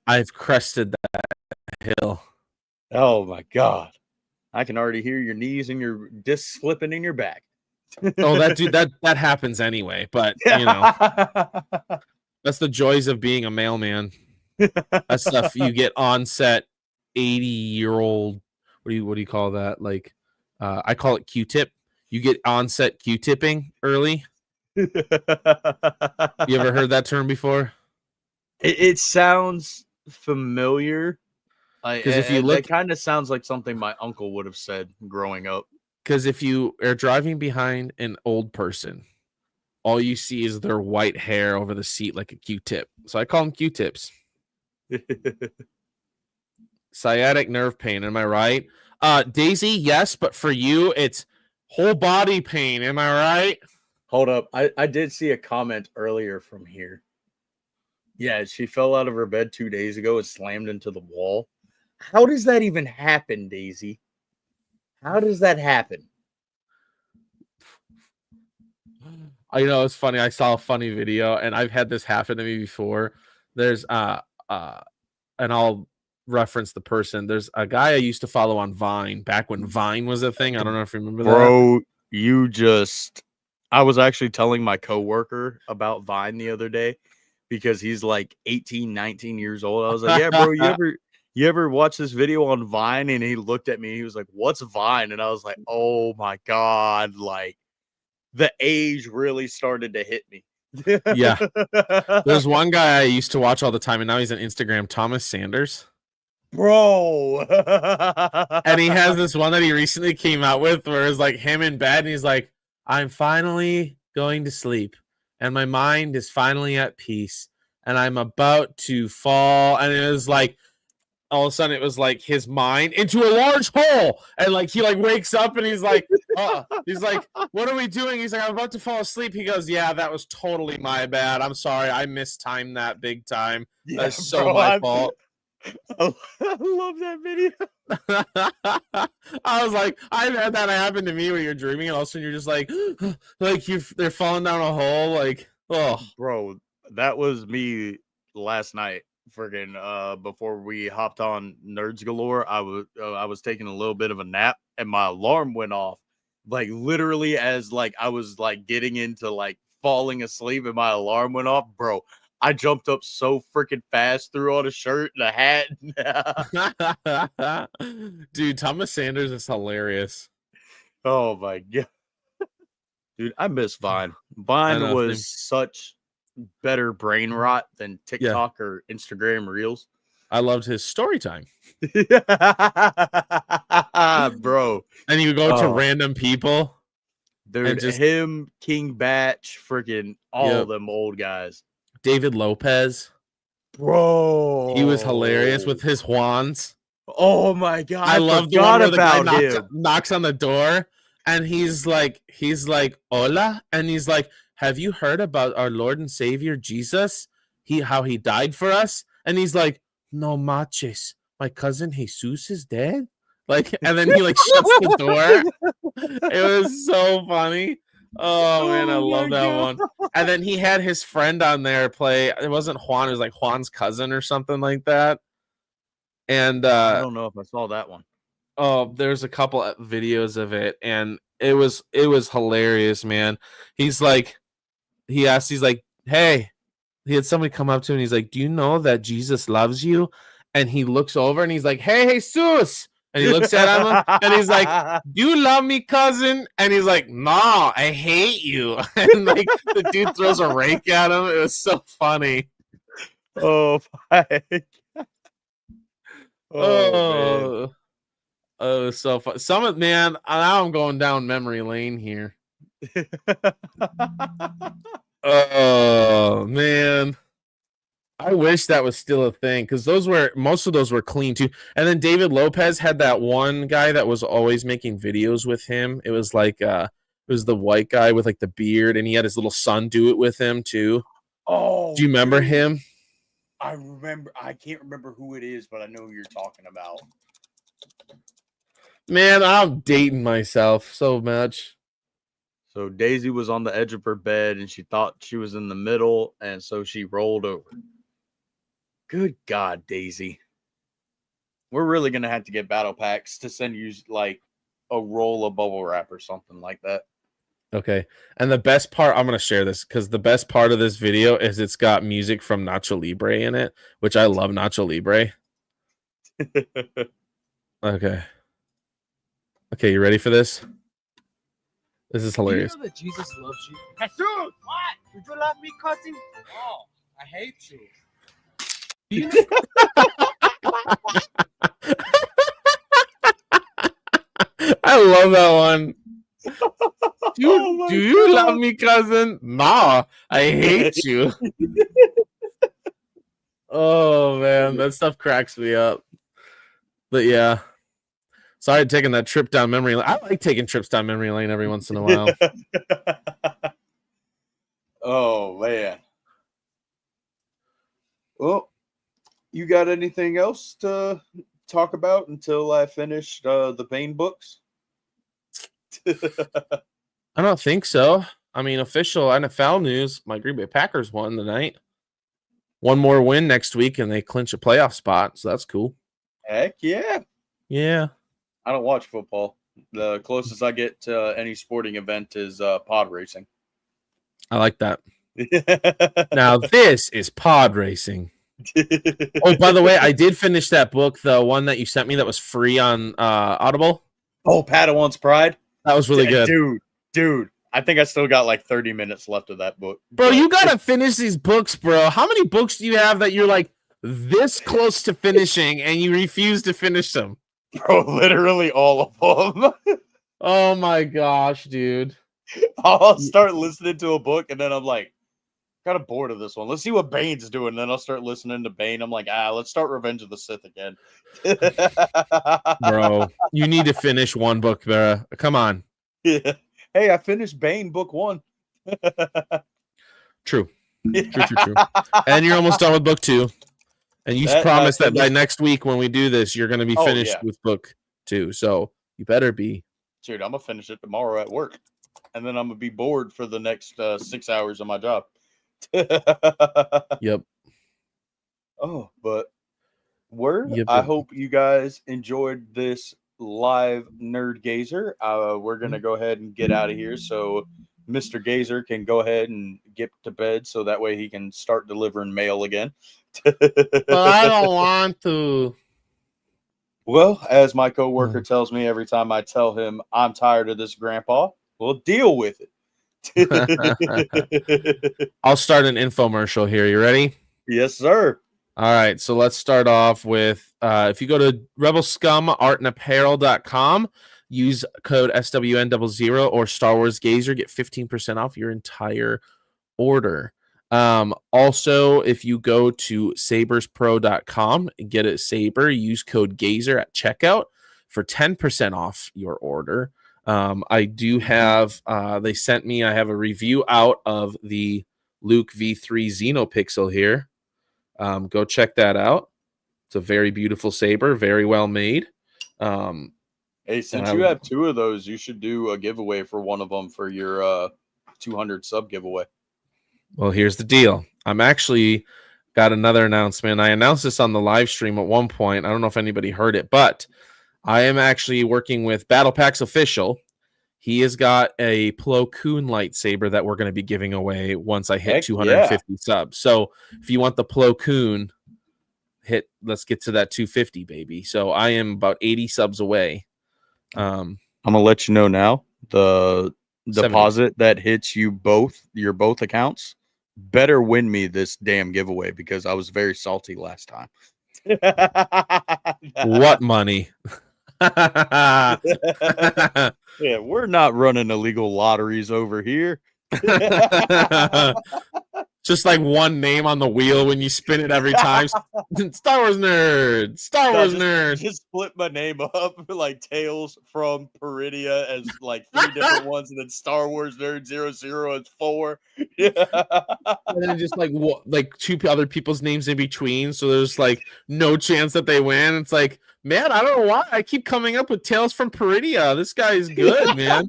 I've crested that hill. Oh my God. I can already hear your knees and your discs slipping in your back. Oh, that happens anyway, but you know, that's the joys of being a mailman. That stuff you get on set 80-year-old. What do you call that? Like, I call it Q-tip. You get on set Q-tipping early. You ever heard that term before? It sounds familiar. Because if you look, that kind of sounds like something my uncle would have said growing up. because if you are driving behind an old person, all you see is their white hair over the seat like a Q-tip. So I call them Q-tips. Sciatic nerve pain, am I right? Daisy, yes, but for you, it's whole body pain. Am I right? Hold up. I did see a comment earlier from here. Yeah, she fell out of her bed 2 days ago and slammed into the wall. How does that even happen, Daisy? How does that happen? I know it's funny. I saw a funny video, and I've had this happen to me before. There's and I'll reference the person. There's a guy I used to follow on Vine back when Vine was a thing. I don't know if you remember that. Bro, I was actually telling my coworker about Vine the other day because he's like 18, 19 years old. I was like, yeah, bro, you ever watch this video on Vine? And he looked at me. He was like, what's Vine? And I was like, oh my God. Like the age really started to hit me. Yeah. There's one guy I used to watch all the time, and now he's on Instagram, Thomas Sanders. Bro. And he has this one that he recently came out with where it's like him in bed, and he's like, I'm finally going to sleep, and my mind is finally at peace, and I'm about to fall. And it was like, all of a sudden it was like his mind into a large hole, and like he like wakes up and he's like, what are we doing? He's like, I'm about to fall asleep. He goes, yeah, that was totally my bad. I'm sorry, I mistimed that big time. Yeah, that's so my fault. I love that video. I was like, I've had that happen to me where you're dreaming and all of a sudden you're just like they're falling down a hole. Like, oh, bro, that was me last night. Friggin' before we hopped on Nerds Galore, I was taking a little bit of a nap and my alarm went off. Like literally as like I was like getting into like falling asleep and my alarm went off, bro. I jumped up so freaking fast, threw on a shirt and a hat. Dude, Thomas Sanders is hilarious. Oh my God. Dude, I miss Vine. Vine was such better brain rot than TikTok or Instagram Reels. I loved his story time. Bro. And he would go to random people. Dude, just him, King Batch, freaking all of them old guys. David Lopez. Bro. He was hilarious with his Juans. Oh my God. I love the one where the guy knocks on the door and he's like, hola. And he's like, have you heard about our Lord and Savior Jesus? How he died for us? And he's like, no manches, my cousin Jesus is dead. Like, and then he like shuts the door. It was so funny. Oh man, I love that one. And then he had his friend on there play. It wasn't Juan, it was like Juan's cousin or something like that. And I don't know if I saw that one. Oh, there's a couple of videos of it, and it was hilarious, man. He's like, he's like, hey, he had somebody come up to him and he's like, do you know that Jesus loves you? And he looks over and he's like, hey, Jesus. And he looks at him and he's like, do you love me, cousin? And he's like, no, I hate you. And like the dude throws a rake at him. It was so funny. Oh my God. Oh, oh, so fun. Man, now I'm going down memory lane here. Oh man, I wish that was still a thing because most of those were clean too. And then David Lopez had that one guy that was always making videos with him. It was like it was the white guy with like the beard, and he had his little son do it with him too. Oh, do you remember him? I remember. I can't remember who it is, but I know who you're talking about. Man, I'm dating myself so much. So Daisy was on the edge of her bed and she thought she was in the middle, and so she rolled over. Good God, Daisy. We're really gonna have to get battle packs to send you like a roll of bubble wrap or something like that. Okay. And the best part, I'm going to share this because the best part of this video is it's got music from Nacho Libre in it, which I love Nacho Libre. Okay. Okay, you ready for this? This is hilarious. Do you know that Jesus loves you? Jesus, what? Did you love me, cousin? Oh, I hate you. Do you know- I love that one. Oh Do you love me, cousin? Nah, I hate you. Oh man, that stuff cracks me up. But yeah, sorry taking that trip down memory lane. I like taking trips down memory lane every once in a while. Oh man. Well, you got anything else to talk about until I finish the Bane books? I don't think so. I mean, official NFL news: my Green Bay Packers won tonight. One more win next week, and they clinch a playoff spot. So that's cool. Heck yeah. Yeah. I don't watch football. The closest I get to any sporting event is pod racing. I like that. Now this is pod racing. Oh, by the way, I did finish that book, the one that you sent me that was free on Audible. Oh, Padawan's Pride. That was really good. Dude. I think I still got like 30 minutes left of that book. Bro, you gotta finish these books, bro. How many books do you have that you're like this close to finishing and you refuse to finish them? Bro, literally all of them. Oh my gosh, dude. I'll start listening to a book and then I'm like, kind of bored of this one. Let's see what Bane's doing. And then I'll start listening to Bane. I'm like, let's start Revenge of the Sith again. Bro, you need to finish one book, bro. Come on. Yeah. Hey, I finished Bane book 1. True. And you're almost done with book 2. And you promised that by next week when we do this, you're going to be finished with book 2. So you better be. Dude, I'm going to finish it tomorrow at work. And then I'm going to be bored for the next 6 hours of my job. Yep. Oh, but word. Yep. I hope you guys enjoyed this live Nerd Gazer. We're going to go ahead and get out of here. So Mr. Gazer can go ahead and get to bed so that way he can start delivering mail again. But I don't want to. Well, as my coworker tells me every time I tell him I'm tired of this, Grandpa, we'll deal with it. I'll start an infomercial here. You ready? Yes, sir. All right. So let's start off with if you go to rebelscumartandapparel.com, use code SWN00 or Star Wars Gazer, get 15% off your entire order. Also, if you go to saberspro.com and get a saber, use code Gazer at checkout for 10% off your order. I do have, they sent me, I have a review out of the Luke V3 Xenopixel here. Go check that out. It's a very beautiful saber, very well made. Hey, since you have 2 of those, you should do a giveaway for one of them for your 200 sub giveaway. Well, here's the deal. I'm actually got another announcement. I announced this on the live stream at one point. I don't know if anybody heard it, but I am actually working with Battle Packs Official. He has got a Plo Koon lightsaber that we're going to be giving away once I hit 250 subs. So if you want the Plo Koon, let's get to that 250, baby. So I am about 80 subs away. I'm going to let you know now. The deposit that hits your both accounts better win me this damn giveaway because I was very salty last time. What money? Yeah, we're not running illegal lotteries over here. Just like one name on the wheel when you spin it every time. Star Wars nerd. Star Wars nerd. Just split my name up like Tales from Peridia as like 3 different ones, and then Star Wars Nerd 00 as 4. Yeah. And then just like 2 other people's names in between, so there's like no chance that they win. It's like, man, I don't know why I keep coming up with Tales from Peridia. This guy is good, man.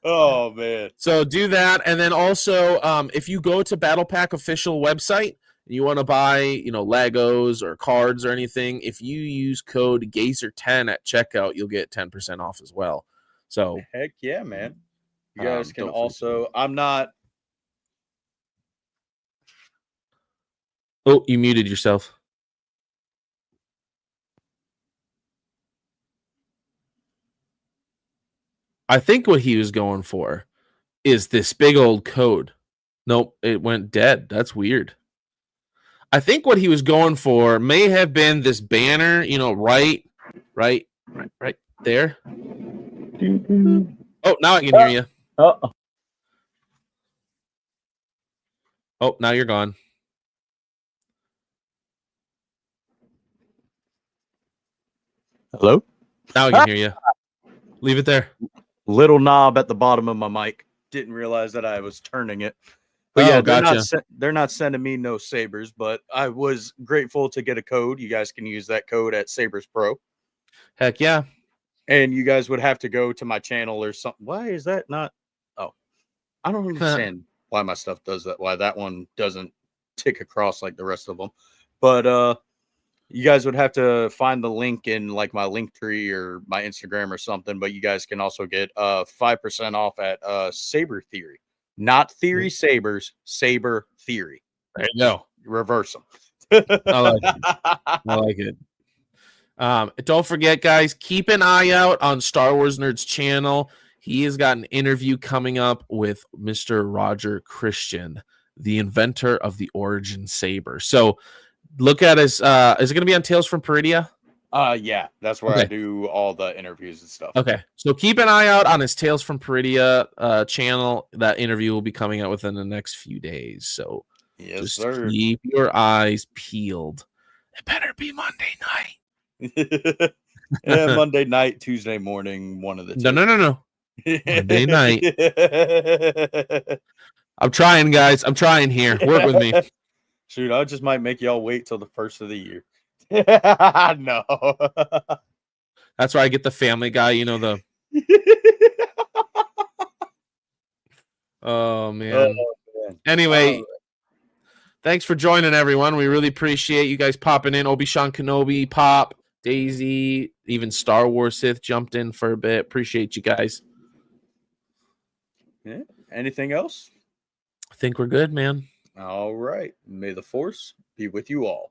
Oh man. So do that, and then also, if you go to Battle Pack official website and you want to buy, Legos or cards or anything, if you use code Gazer10 at checkout, you'll get 10% off as well. So Heck yeah, man. You guys can don't also. I'm not. Oh, you muted yourself. I think what he was going for is this big old code. Nope, it went dead. That's weird. I think what he was going for may have been this banner, right there. Oh, now I can hear you. Oh. Oh, now you're gone. Hello? Now I can hear you. Leave it there. Little knob at the bottom of my mic. Didn't realize that I was turning it. But Oh, yeah, gotcha. they're not sending me no Sabers, but I was grateful to get a code. You guys can use that code at Sabers Pro. Heck yeah. And you guys would have to go to my channel or something. Why is that not? Oh, I don't understand why my stuff does that. Why that one doesn't tick across like the rest of them. But you guys would have to find the link in like my link tree or my Instagram or something. But you guys can also get 5% off at Saber Theory. Not Theory Sabers, Saber Theory. There you go. Reverse them. I like it. I like it. Don't forget, guys, keep an eye out on Star Wars Nerd's channel. He has got an interview coming up with Mr. Roger Christian, the inventor of the Origin Saber. So look at his, is it going to be on Tales from Peridia? Yeah, that's where I do all the interviews and stuff. Okay, so keep an eye out on his Tales from Peridia channel. That interview will be coming out within the next few days. So yes, just keep your eyes peeled. It better be Monday night. Yeah, Monday night, Tuesday morning, one of the two. No. Monday night. I'm trying, guys. I'm trying here. Work with me. Shoot, I just might make y'all wait till the first of the year. No. That's why I get the Family Guy, the Oh man. Anyway, thanks for joining, everyone. We really appreciate you guys popping in. Obi-Wan Kenobi, Pop, Daisy, even Star Wars Sith jumped in for a bit. Appreciate you guys. Yeah. Anything else? I think we're good, man. All right. May the Force be with you all.